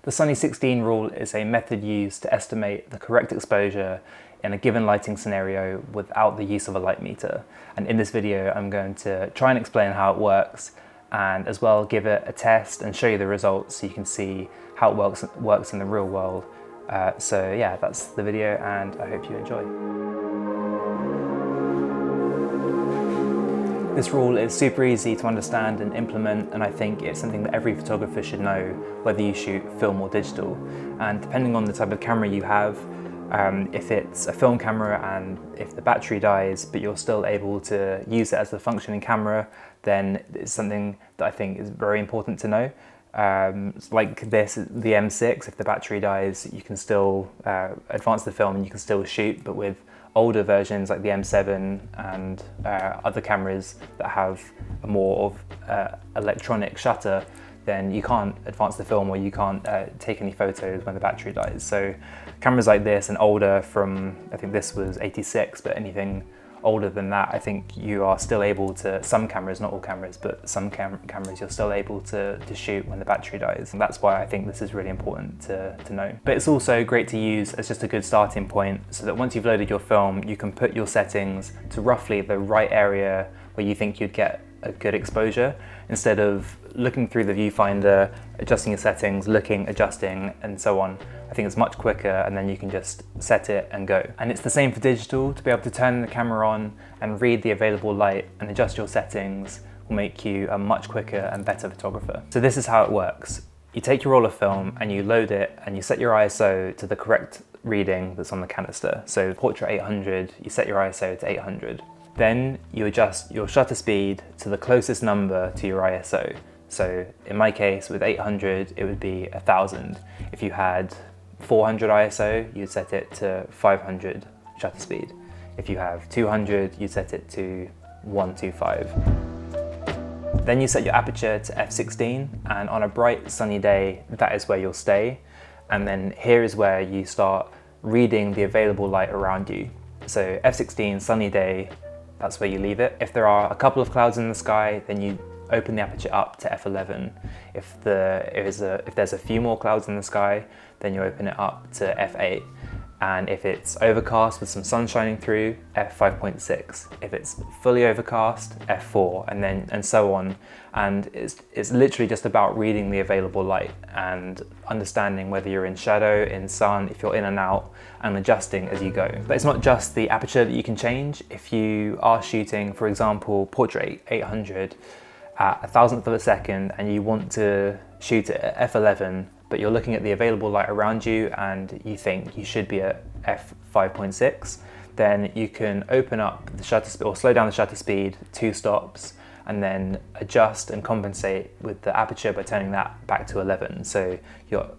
The Sunny 16 rule is a method used to estimate the correct exposure in a given lighting scenario without the use of a light meter. And in this video, I'm going to try and explain how it works and as well give it a test and show you the results so you can see how it works in the real world. So yeah, that's the video and I hope you enjoy. This rule is super easy to understand and implement, and I think it's something that every photographer should know, whether you shoot film or digital. And depending on the type of camera you have, if it's a film camera and if the battery dies but you're still able to use it as a functioning camera, then it's something that I think is very important to know. Like this, the M6, if the battery dies, you can still advance the film and you can still shoot, but with older versions like the M7 and other cameras that have a more of electronic shutter, then you can't advance the film or you can't take any photos when the battery dies. So cameras like this and older, from I think this was 86, but anything older than that, I think you are still able to, some cameras, not all cameras, but some cameras you're still able to shoot when the battery dies. And that's why I think this is really important to know. But it's also great to use as just a good starting point, so that once you've loaded your film, you can put your settings to roughly the right area where you think you'd get a good exposure, instead of looking through the viewfinder, adjusting your settings, looking, adjusting, and so on. I think it's much quicker, and then you can just set it and go. And it's the same for digital. To be able to turn the camera on and read the available light and adjust your settings will make you a much quicker and better photographer. So this is how it works. You take your roll of film and you load it and you set your ISO to the correct reading that's on the canister. So portrait 800, you set your ISO to 800. Then you adjust your shutter speed to the closest number to your ISO. So in my case, with 800, it would be 1000. If you had 400 ISO, you'd set it to 500 shutter speed. If you have 200, you set it to 125. Then you set your aperture to f16, and on a bright sunny day, that is where you'll stay. And then here is where you start reading the available light around you. So f16, sunny day, that's where you leave it. If there are a couple of clouds in the sky, then you open the aperture up to f11. If there's a few more clouds in the sky, then you open it up to f8. And if it's overcast with some sun shining through, f5.6. If it's fully overcast, f4, and so on. And it's literally just about reading the available light and understanding whether you're in shadow, in sun, if you're in and out, and adjusting as you go. But it's not just the aperture that you can change. If you are shooting, for example, portrait 800 at 1,000th of a second and you want to shoot it at f11, but you're looking at the available light around you and you think you should be at f5.6, then you can open up the shutter speed or slow down the shutter speed 2 stops and then adjust and compensate with the aperture by turning that back to 11. So you're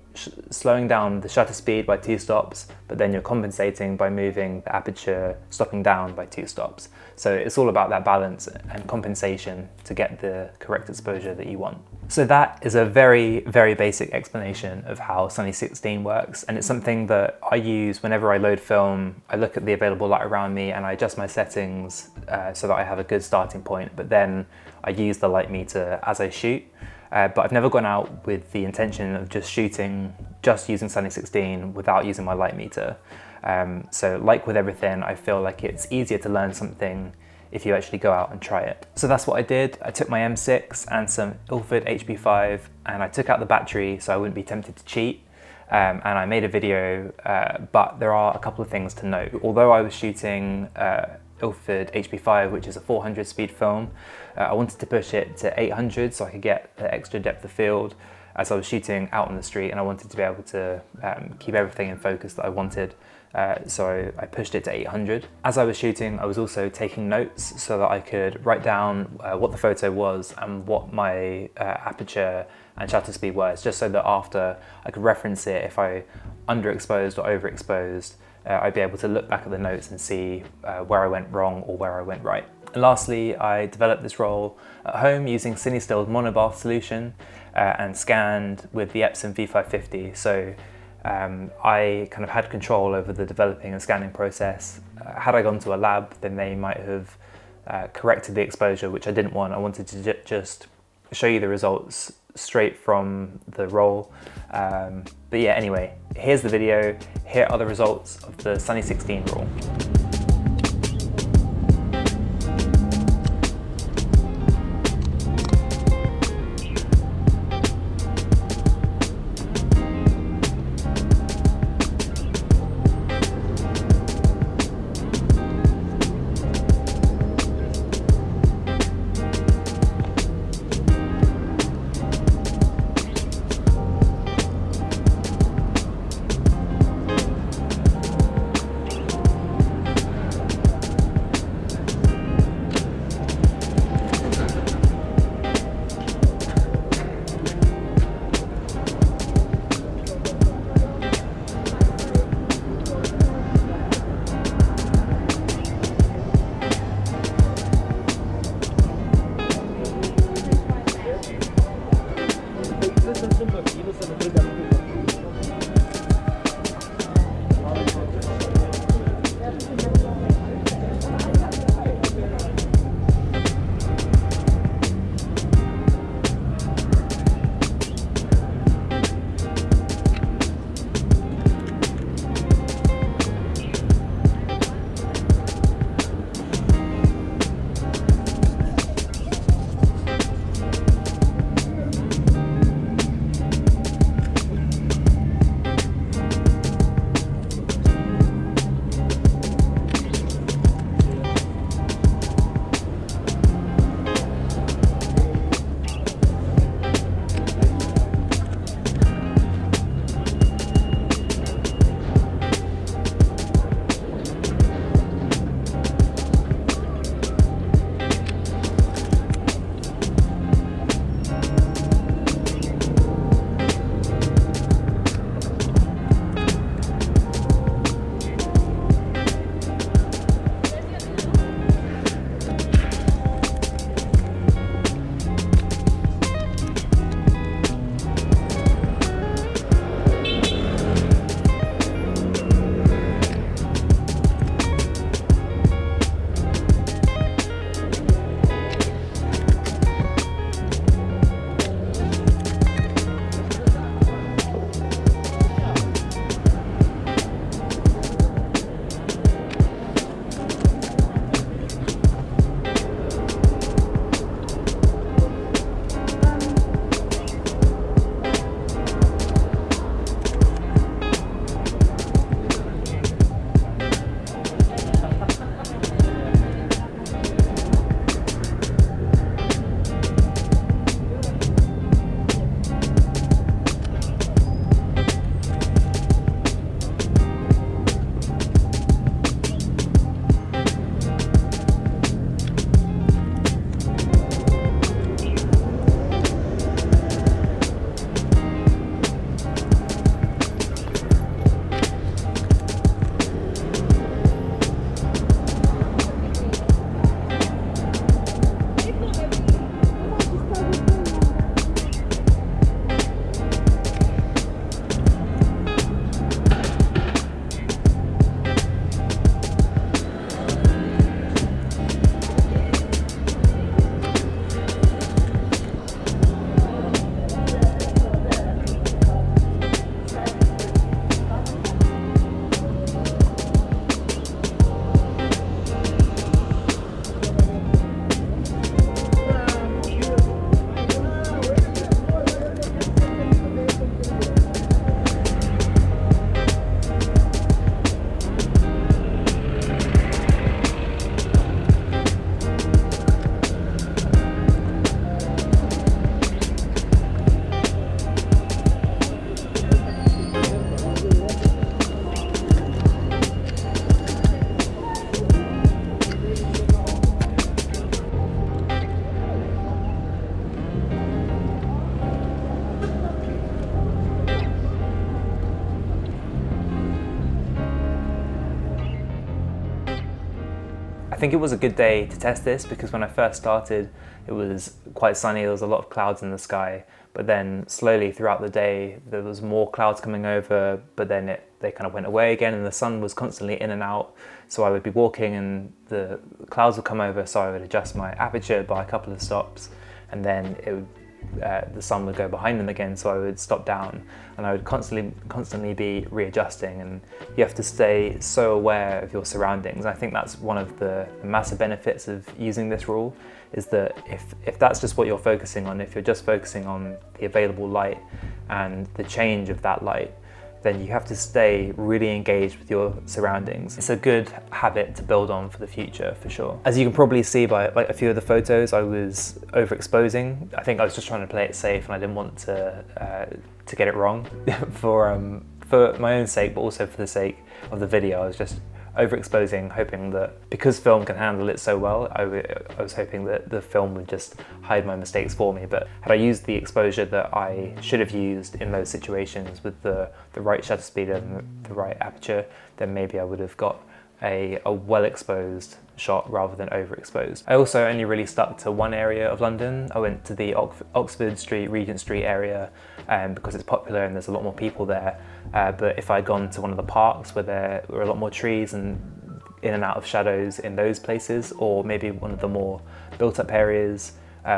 slowing down the shutter speed by 2 stops, but then you're compensating by moving the aperture, stopping down by 2 stops. So it's all about that balance and compensation to get the correct exposure that you want. So that is a very, very basic explanation of how Sunny 16 works. And it's something that I use whenever I load film. I look at the available light around me and I adjust my settings so that I have a good starting point, but then I use the light meter as I shoot. But I've never gone out with the intention of just using Sunny 16 without using my light meter. So like with everything, I feel like it's easier to learn something if you actually go out and try it. So that's what I did. I took my M6 and some Ilford HP5 and I took out the battery so I wouldn't be tempted to cheat. And I made a video, but there are a couple of things to note. Although I was shooting Ilford HP5, which is a 400 speed film, I wanted to push it to 800 so I could get the extra depth of field as I was shooting out on the street, and I wanted to be able to keep everything in focus that I wanted. So I pushed it to 800. As I was shooting, I was also taking notes so that I could write down what the photo was and what my aperture and shutter speed was, just so that after I could reference it if I underexposed or overexposed, I'd be able to look back at the notes and see where I went wrong or where I went right. And lastly, I developed this roll at home using CineStill's monobath solution and scanned with the Epson V550. So I kind of had control over the developing and scanning process. Had I gone to a lab, then they might have corrected the exposure, which I didn't want. I wanted to just show you the results straight from the roll. But yeah, anyway, here's the video. Here are the results of the Sunny 16 roll. think it was a good day to test this because when I first started it was quite sunny, there was a lot of clouds in the sky, but then slowly throughout the day there was more clouds coming over, but then they kind of went away again and the sun was constantly in and out. So I would be walking and the clouds would come over, so I would adjust my aperture by a couple of stops and then it would the sun would go behind them again, so I would stop down and I would constantly be readjusting, and you have to stay so aware of your surroundings. I think that's one of the massive benefits of using this rule, is that if that's just what you're focusing on, if you're just focusing on the available light and the change of that light, then you have to stay really engaged with your surroundings. It's a good habit to build on for the future, for sure. As you can probably see by like a few of the photos, I was overexposing. I think I was just trying to play it safe, and I didn't want to get it wrong for my own sake, but also for the sake of the video. I was just overexposing, hoping that because film can handle it so well, I was hoping that the film would just hide my mistakes for me. But had I used the exposure that I should have used in those situations with the right shutter speed and the right aperture, then maybe I would have got a well exposed shot rather than overexposed. I also only really stuck to one area of London. I went to the Oxford Street, Regent Street area because it's popular and there's a lot more people there. But if I'd gone to one of the parks where there were a lot more trees and in and out of shadows in those places, or maybe one of the more built up areas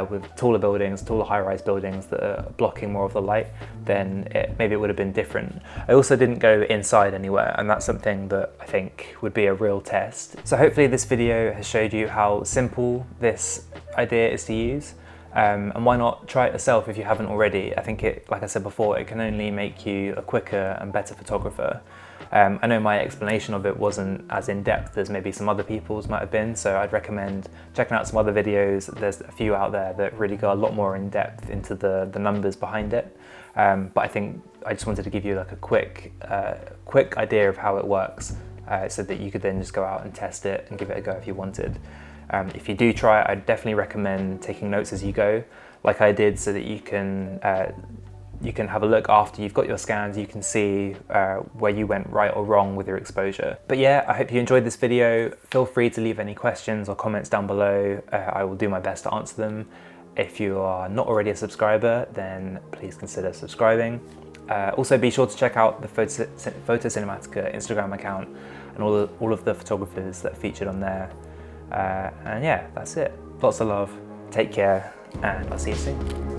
with taller buildings, taller high-rise buildings that are blocking more of the light, then maybe it would have been different. I also didn't go inside anywhere, and that's something that I think would be a real test. So hopefully this video has showed you how simple this idea is to use. And why not try it yourself if you haven't already? I think like I said before, it can only make you a quicker and better photographer. I know my explanation of it wasn't as in-depth as maybe some other people's might have been, so I'd recommend checking out some other videos. There's a few out there that really go a lot more in-depth into the numbers behind it. But I think I just wanted to give you like a quick idea of how it works, so that you could then just go out and test it and give it a go if you wanted. If you do try it, I'd definitely recommend taking notes as you go, like I did, so that you can have a look after you've got your scans. You can see where you went right or wrong with your exposure. But yeah, I hope you enjoyed this video. Feel free to leave any questions or comments down below. I will do my best to answer them. If you are not already a subscriber, then please consider subscribing. Also be sure to check out the Photo Cinematica Instagram account and all of the photographers that are featured on there. And yeah, that's it. Lots of love, take care, and I'll see you soon.